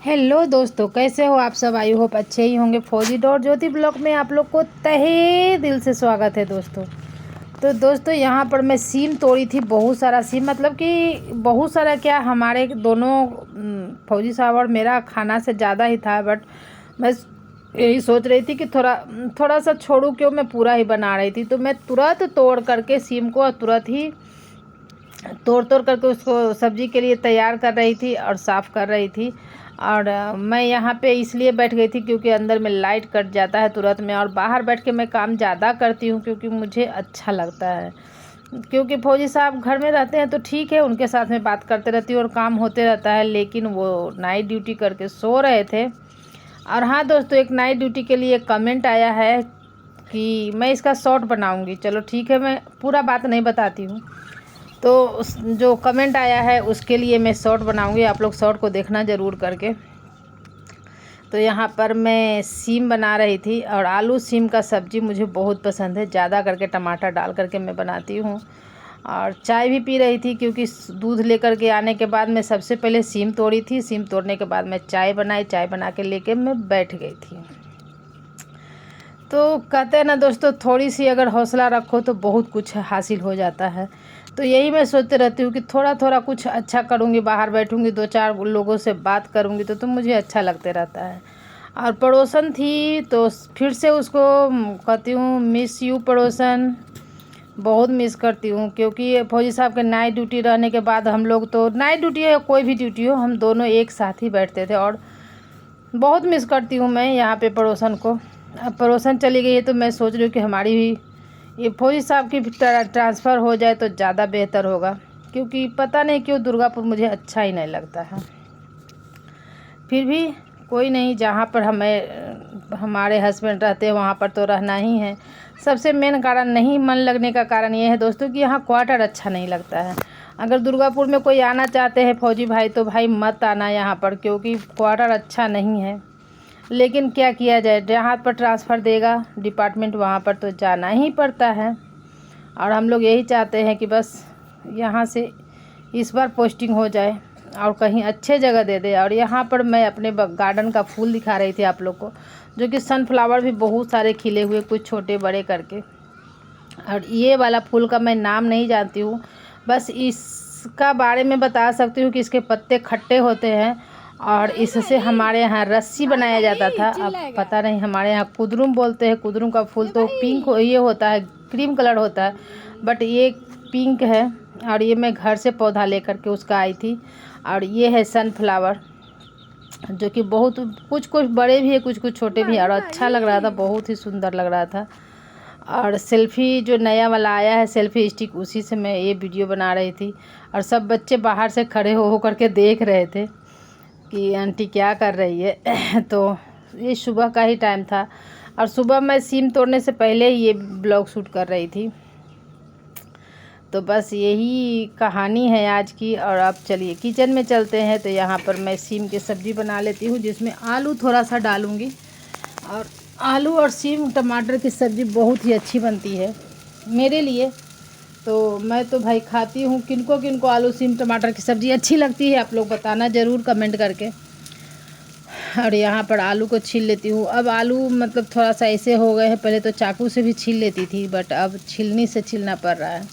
Hello दोस्तों, कैसे हो आप सब। आई होप अच्छे ही होंगे। फौजी डॉट ज्योति ब्लॉग में आप लोग को तहे दिल से स्वागत है दोस्तों। तो दोस्तों यहाँ पर मैं सीम तोड़ी थी, बहुत सारा सीम, मतलब कि बहुत सारा क्या, हमारे दोनों फौजी साहब और मेरा खाना से ज़्यादा ही था। बट मैं यही सोच रही थी कि थोड़ा थोड़ा सा छोड़ूं, क्यों, मैं पूरा ही बना रही थी। तो मैं तुरंत तोड़ करके सीम को तुरंत ही तोड़ तोड़ करके उसको सब्जी के लिए तैयार कर रही थी और साफ़ कर रही थी। और मैं यहाँ पे इसलिए बैठ गई थी क्योंकि अंदर में लाइट कट जाता है तुरंत में, और बाहर बैठ के मैं काम ज़्यादा करती हूँ क्योंकि मुझे अच्छा लगता है। क्योंकि फौजी साहब घर में रहते हैं तो ठीक है, उनके साथ में बात करते रहती हूँ और काम होते रहता है, लेकिन वो नाइट ड्यूटी करके सो रहे थे। और हाँ दोस्तों, एक नाइट ड्यूटी के लिए कमेंट आया है कि मैं इसका शॉर्ट बनाऊँगी। चलो ठीक है, मैं पूरा बात नहीं बताती हूँ। तो जो कमेंट आया है उसके लिए मैं शॉर्ट बनाऊंगी, आप लोग शॉर्ट को देखना ज़रूर करके। तो यहाँ पर मैं सीम बना रही थी, और आलू सीम का सब्ज़ी मुझे बहुत पसंद है, ज़्यादा करके टमाटर डाल करके मैं बनाती हूँ। और चाय भी पी रही थी क्योंकि दूध लेकर के आने के बाद मैं सबसे पहले सीम तोड़ी थी। सीम तोड़ने के बाद मैं चाय बनाई, चाय बना के लेके मैं बैठ गई थी। तो कहते हैं ना दोस्तों, थोड़ी सी अगर हौसला रखो तो बहुत कुछ हासिल हो जाता है। तो यही मैं सोचते रहती हूँ कि थोड़ा थोड़ा कुछ अच्छा करूँगी, बाहर बैठूँगी, दो चार लोगों से बात करूँगी तो मुझे अच्छा लगते रहता है। और पड़ोसन थी तो फिर से उसको कहती हूँ मिस यू पड़ोसन, बहुत मिस करती हूँ। क्योंकि फौजी साहब के नाइट ड्यूटी रहने के बाद हम लोग, तो नाइट ड्यूटी है कोई भी ड्यूटी हो, हम दोनों एक साथ ही बैठते थे, और बहुत मिस करती हूँ मैं यहाँ पे पड़ोसन को। अब पड़ोसन चली गई है तो मैं सोच रही हूँ कि हमारी भी ये फौजी साहब की ट्रांसफ़र हो जाए तो ज़्यादा बेहतर होगा। क्योंकि पता नहीं क्यों दुर्गापुर मुझे अच्छा ही नहीं लगता है। फिर भी कोई नहीं, जहाँ पर हमारे हस्बैंड रहते हैं वहाँ पर तो रहना ही है। सबसे मेन कारण, नहीं मन लगने का कारण ये है दोस्तों कि यहाँ क्वार्टर अच्छा नहीं लगता है। अगर दुर्गापुर में कोई आना चाहते हैं फौजी भाई तो भाई मत आना यहाँ पर, क्योंकि क्वार्टर अच्छा नहीं है। लेकिन क्या किया जाए, जहाँ पर ट्रांसफ़र देगा डिपार्टमेंट वहाँ पर तो जाना ही पड़ता है। और हम लोग यही चाहते हैं कि बस यहाँ से इस बार पोस्टिंग हो जाए और कहीं अच्छे जगह दे दे। और यहाँ पर मैं अपने गार्डन का फूल दिखा रही थी आप लोग को, जो कि सनफ्लावर भी बहुत सारे खिले हुए, कुछ छोटे बड़े करके। और ये वाला फूल का मैं नाम नहीं जानती हूँ, बस इसका बारे में बता सकती हूँ कि इसके पत्ते खट्टे होते हैं और इससे हमारे यहाँ रस्सी बनाया जाता था। अब पता नहीं, हमारे यहाँ कुदरुम बोलते हैं। कुदरुम का फूल तो पिंक ये होता है, क्रीम कलर होता है, बट ये पिंक है। और ये मैं घर से पौधा लेकर के उसका आई थी। और ये है सनफ्लावर, जो कि बहुत कुछ कुछ बड़े भी है, कुछ कुछ छोटे भी हैं, और अच्छा लग रहा था, बहुत ही सुंदर लग रहा था। और सेल्फ़ी जो नया वाला आया है सेल्फ़ी स्टिक, उसी से मैं ये वीडियो बना रही थी। और सब बच्चे बाहर से खड़े हो करके देख रहे थे कि आंटी क्या कर रही है। तो ये सुबह का ही टाइम था, और सुबह मैं सीम तोड़ने से पहले ही ये ब्लॉग शूट कर रही थी। तो बस यही कहानी है आज की। और अब चलिए किचन में चलते हैं। तो यहाँ पर मैं सीम की सब्ज़ी बना लेती हूँ, जिसमें आलू थोड़ा सा डालूँगी। और आलू और सीम टमाटर की सब्ज़ी बहुत ही अच्छी बनती है मेरे लिए। तो मैं तो भाई खाती हूँ। किनको किनको आलू सीम टमाटर की सब्ज़ी अच्छी लगती है आप लोग बताना ज़रूर कमेंट करके। और यहाँ पर आलू को छील लेती हूँ। अब आलू मतलब थोड़ा सा ऐसे हो गए हैं, पहले तो चाकू से भी छील लेती थी, बट अब छीलनी से छीलना पड़ रहा है।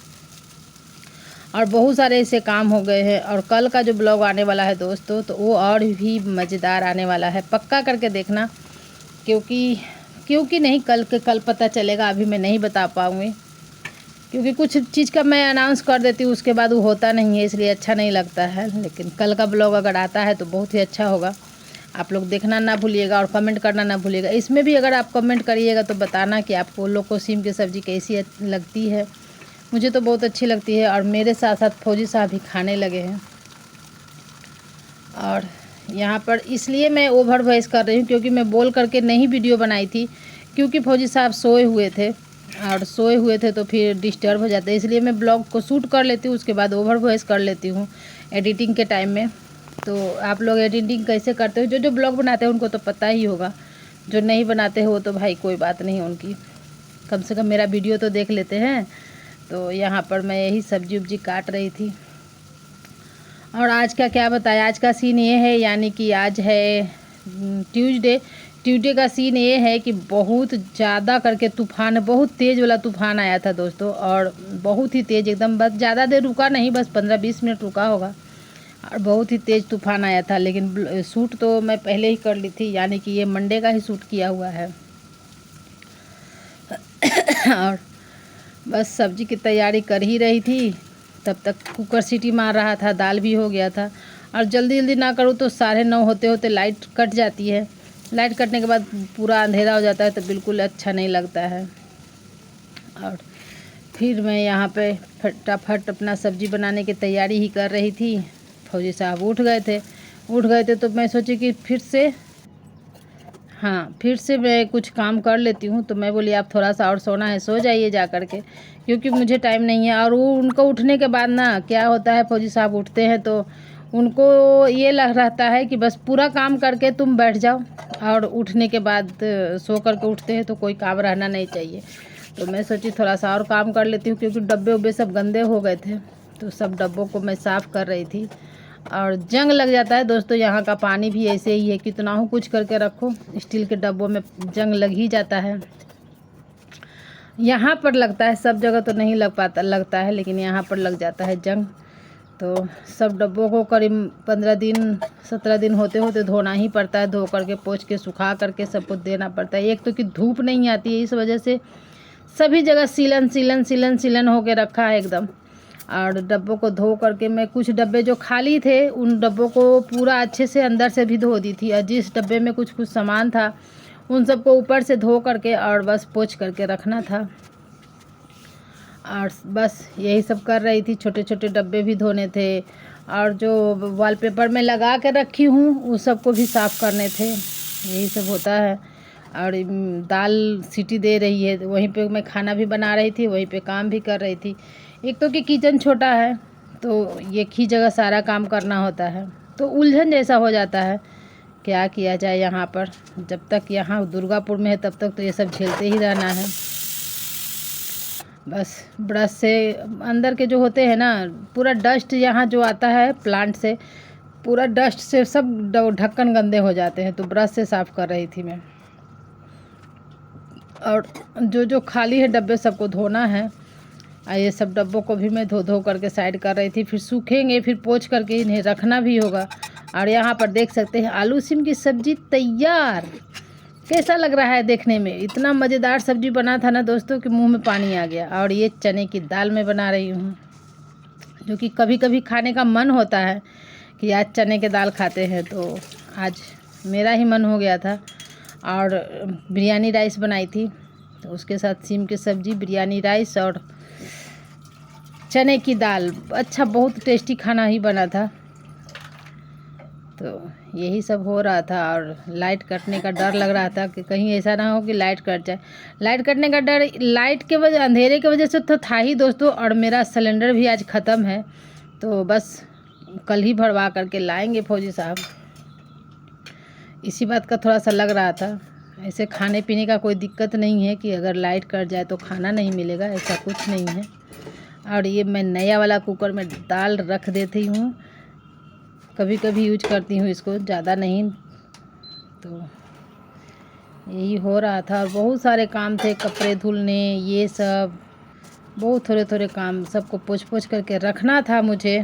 और बहुत सारे ऐसे काम हो गए हैं। और कल का जो ब्लॉग आने वाला है दोस्तों, तो वो और भी मज़ेदार आने वाला है, पक्का करके देखना। क्योंकि नहीं, कल पता चलेगा, अभी मैं नहीं बता पाऊँगी। क्योंकि कुछ चीज़ का मैं अनाउंस कर देती हूँ, उसके बाद वो होता नहीं है, इसलिए अच्छा नहीं लगता है। लेकिन कल का ब्लॉग अगर आता है तो बहुत ही अच्छा होगा। आप लोग देखना ना भूलिएगा और कमेंट करना ना भूलिएगा। इसमें भी अगर आप कमेंट करिएगा तो बताना कि आपको लोग को सीम की सब्ज़ी कैसी लगती है। मुझे तो बहुत अच्छी लगती है, और मेरे साथ साथ फौजी साहब भी खाने लगे हैं। और यहाँ पर इसलिए मैं ओवर वॉइस कर रही हूँ, क्योंकि मैं बोल करके नहीं वीडियो बनाई थी, क्योंकि फौजी साहब सोए हुए थे। और सोए हुए थे तो फिर डिस्टर्ब हो जाता है, इसलिए मैं ब्लॉग को शूट कर लेती हूँ, उसके बाद ओवर वॉइस कर लेती हूँ एडिटिंग के टाइम में। तो आप लोग एडिटिंग कैसे करते हो, जो ब्लॉग बनाते हैं उनको तो पता ही होगा, जो नहीं बनाते हो तो भाई कोई बात नहीं, उनकी कम से कम मेरा वीडियो तो देख लेते हैं। तो यहाँ पर मैं यही सब्जी उब्जी काट रही थी। और आज का क्या बताया, आज का सीन ये है, यानी कि आज है ट्यूसडे का सीन ये है कि बहुत ज़्यादा करके तूफ़ान, बहुत तेज़ वाला तूफ़ान आया था दोस्तों, और बहुत ही तेज़ एकदम, बस ज़्यादा देर रुका नहीं, बस 15-20 मिनट रुका होगा, और बहुत ही तेज़ तूफ़ान आया था। लेकिन शूट तो मैं पहले ही कर ली थी, यानी कि ये मंडे का ही शूट किया हुआ है। और बस सब्ज़ी की तैयारी कर ही रही थी, तब तक कुकर सीटी मार रहा था, दाल भी हो गया था। और जल्दी जल्दी ना करूँ तो 9:30 होते होते लाइट कट जाती है। लाइट कटने के बाद पूरा अंधेरा हो जाता है, तो बिल्कुल अच्छा नहीं लगता है। और फिर मैं यहाँ पे फटाफट अपना सब्ज़ी बनाने की तैयारी ही कर रही थी। फौजी साहब उठ गए थे तो मैं सोची कि फिर से मैं कुछ काम कर लेती हूँ। तो मैं बोली आप थोड़ा सा और सोना है, सो जाइए जा कर के, क्योंकि मुझे टाइम नहीं है। और वो उनको उठने के बाद ना क्या होता है, फौजी साहब उठते हैं तो उनको ये लग रहता है कि बस पूरा काम करके तुम बैठ जाओ, और उठने के बाद सो करके उठते हैं तो कोई काम रहना नहीं चाहिए। तो मैं सोची थोड़ा सा और काम कर लेती हूँ, क्योंकि डब्बे उब्बे सब गंदे हो गए थे, तो सब डब्बों को मैं साफ़ कर रही थी। और जंग लग जाता है दोस्तों, यहाँ का पानी भी ऐसे ही है, कितना हो कुछ करके रखो स्टील के डब्बों में जंग लग ही जाता है। यहाँ पर लगता है, सब जगह तो नहीं लगता है, लेकिन यहाँ पर लग जाता है जंग। तो सब डब्बों को करीब 15-17 दिन होते होते धोना ही पड़ता है, धो करके पोंछ के सुखा करके सबको देना पड़ता है। एक तो कि धूप नहीं आती है, इस वजह से सभी जगह सीलन होके रखा है एकदम। और डब्बों को धो करके मैं, कुछ डब्बे जो खाली थे उन डब्बों को पूरा अच्छे से अंदर से भी धो दी थी, और जिस डब्बे में कुछ सामान था उन सबको ऊपर से धो करके और बस पोंछ करके रखना था। और बस यही सब कर रही थी, छोटे छोटे डब्बे भी धोने थे, और जो वॉलपेपर में लगा के रखी हूँ उस सबको भी साफ़ करने थे, यही सब होता है। और दाल सीटी दे रही है, वहीं पे मैं खाना भी बना रही थी, वहीं पे काम भी कर रही थी। एक तो कि किचन छोटा है, तो एक ही जगह सारा काम करना होता है, तो उलझन जैसा हो जाता है। क्या किया जाए, यहाँ पर जब तक यहाँ दुर्गापुर में है तब तक तो ये सब झेलते ही रहना है। बस ब्रश से अंदर के जो होते हैं ना, पूरा डस्ट यहाँ जो आता है प्लांट से, पूरा डस्ट से सब ढक्कन गंदे हो जाते हैं, तो ब्रश से साफ़ कर रही थी मैं। और जो खाली है डब्बे सबको धोना है, और ये सब डब्बों को भी मैं धो करके साइड कर रही थी। फिर सूखेंगे, फिर पोंछ करके इन्हें रखना भी होगा। और यहाँ पर देख सकते हैं आलू सिम की सब्ज़ी तैयार। कैसा लग रहा है देखने में, इतना मज़ेदार सब्ज़ी बना था ना दोस्तों कि मुंह में पानी आ गया। और ये चने की दाल मैं बना रही हूँ, जो कि कभी कभी खाने का मन होता है कि आज चने की दाल खाते हैं, तो आज मेरा ही मन हो गया था। और बिरयानी राइस बनाई थी, तो उसके साथ सिम की सब्ज़ी, बिरयानी राइस और चने की दाल, अच्छा बहुत टेस्टी खाना ही बना था। तो यही सब हो रहा था, और लाइट कटने का डर लग रहा था कि कहीं ऐसा ना हो कि लाइट कट जाए। लाइट कटने का डर, लाइट के वजह, अंधेरे की वजह से तो था ही दोस्तों। और मेरा सिलेंडर भी आज ख़त्म है, तो बस कल ही भरवा करके लाएंगे फौजी साहब। इसी बात का थोड़ा सा लग रहा था। ऐसे खाने पीने का कोई दिक्कत नहीं है कि अगर लाइट कट जाए तो खाना नहीं मिलेगा, ऐसा कुछ नहीं है। और ये मैं नया वाला कुकर में दाल रख देती हूँ, कभी कभी यूज करती हूँ इसको, ज़्यादा नहीं। तो यही हो रहा था, और बहुत सारे काम थे, कपड़े धुलने, ये सब बहुत थोड़े थोड़े काम, सबको पोंछ करके रखना था मुझे।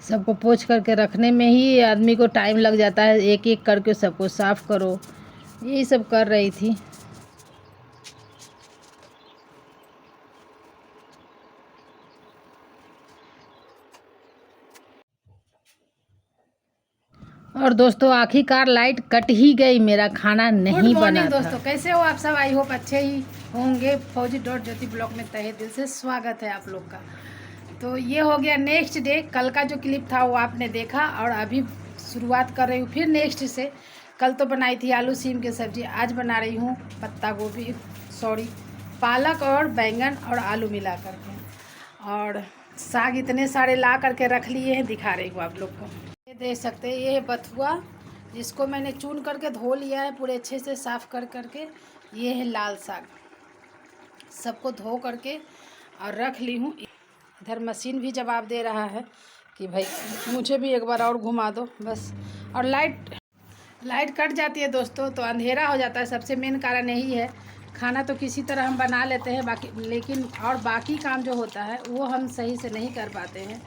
सबको पोंछ करके रखने में ही आदमी को टाइम लग जाता है, एक एक करके सबको साफ़ करो, यही सब कर रही थी। और दोस्तों आखिरकार लाइट कट ही गई, मेरा खाना नहीं बना था। दोस्तों कैसे हो आप सब, आई होप अच्छे ही होंगे। फौजी.ज्योति ब्लॉग में तहे दिल से स्वागत है आप लोग का। तो ये हो गया नेक्स्ट डे, कल का जो क्लिप था वो आपने देखा, और अभी शुरुआत कर रही हूँ फिर नेक्स्ट से। कल तो बनाई थी आलू सीम की सब्ज़ी, आज बना रही हूँ पालक और बैंगन और आलू मिला करके। और साग इतने सारे ला करके रख लिए हैं, दिखा रही हूँ आप लोग को। ये देख सकते हैं, ये है बथुआ, जिसको मैंने चून करके धो लिया है पूरे अच्छे से साफ़ कर करके। ये है लाल साग, सबको धो करके और रख ली हूँ। इधर मशीन भी जवाब दे रहा है कि भाई मुझे भी एक बार और घुमा दो बस। और लाइट कट जाती है दोस्तों तो अंधेरा हो जाता है, सबसे मेन कारण यही है। खाना तो किसी तरह हम बना लेते हैं बाकी, लेकिन और बाकी काम जो होता है वो हम सही से नहीं कर पाते हैं।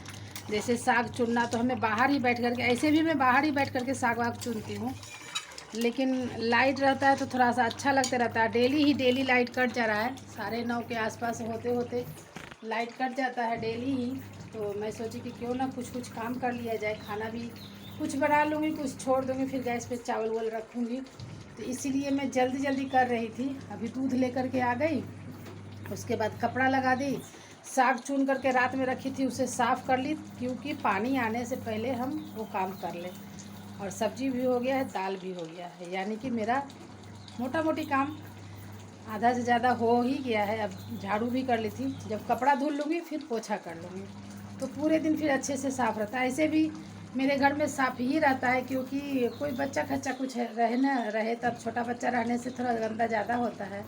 जैसे साग चुनना तो हमें बाहर ही बैठ करके, ऐसे भी मैं बाहर ही बैठ करके साग वाग चुनती हूँ, लेकिन लाइट रहता है तो थोड़ा सा अच्छा लगता रहता है। डेली लाइट कट जा रहा है, 9:30 के आसपास होते होते लाइट कट जाता है डेली ही। तो मैं सोची कि क्यों ना कुछ काम कर लिया जाए, खाना भी कुछ बना लूँगी, कुछ छोड़ दूँगी, फिर गैस पे चावल वावल रखूँगी। तो इसीलिए मैं जल्दी कर रही थी। अभी दूध लेकर के आ गई, उसके बाद कपड़ा लगा दी, साग चुन करके रात में रखी थी उसे साफ़ कर ली, क्योंकि पानी आने से पहले हम वो काम कर लें। और सब्जी भी हो गया है, दाल भी हो गया है, यानी कि मेरा मोटा मोटी काम आधा से ज़्यादा हो ही गया है। अब झाड़ू भी कर ली थी, जब कपड़ा धुल लूँगी फिर पोछा कर लूँगी, तो पूरे दिन फिर अच्छे से साफ़ रहता है। ऐसे भी मेरे घर में साफ़ ही रहता है, क्योंकि कोई बच्चा खच्चा कुछ रहे तब, छोटा बच्चा रहने से थोड़ा गंदा ज़्यादा होता है,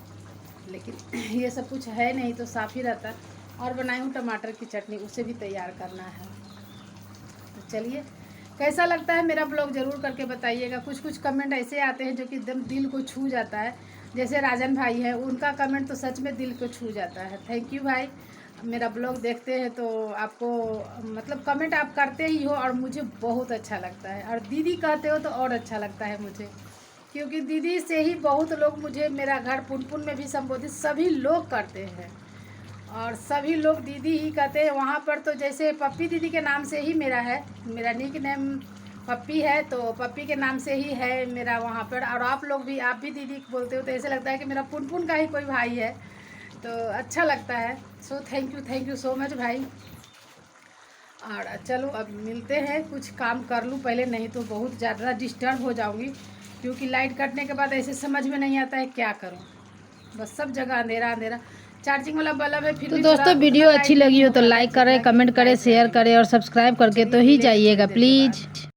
लेकिन ये सब कुछ है नहीं तो साफ़ ही रहता है। और बनाई हूँ टमाटर की चटनी, उसे भी तैयार करना है। तो चलिए, कैसा लगता है मेरा ब्लॉग ज़रूर करके बताइएगा। कुछ कमेंट ऐसे आते हैं जो कि एकदम दिल को छू जाता है, जैसे राजन भाई है, उनका कमेंट तो सच में दिल को छू जाता है। थैंक यू भाई, मेरा ब्लॉग देखते हैं तो आपको मतलब कमेंट आप करते ही हो और मुझे बहुत अच्छा लगता है। और दीदी कहते हो तो और अच्छा लगता है मुझे, क्योंकि दीदी से ही बहुत लोग मुझे, मेरा घर पुनपुन में भी संबोधित सभी लोग करते हैं और सभी लोग दीदी ही कहते हैं। वहाँ पर तो जैसे पप्पी दीदी के नाम से ही मेरा है, मेरा निक नेम पप्पी है, तो पप्पी के नाम से ही है मेरा वहाँ पर। और आप लोग भी, आप भी दीदी बोलते हो तो ऐसे लगता है कि मेरा पुनपुन का ही कोई भाई है, तो अच्छा लगता है। So thank you so much भाई। और चलो अब मिलते हैं, कुछ काम कर लूँ पहले, नहीं तो बहुत ज़्यादा डिस्टर्ब हो जाऊँगी, क्योंकि लाइट कटने के बाद ऐसे समझ में नहीं आता है क्या करूँ, बस सब जगह अंधेरा। चार्जिंग वाला बल्ब है फिर। तो दोस्तों वीडियो अच्छी लगी हो तो लाइक करें, कमेंट करें, शेयर करें और सब्सक्राइब करके तो ही जाइएगा प्लीज़।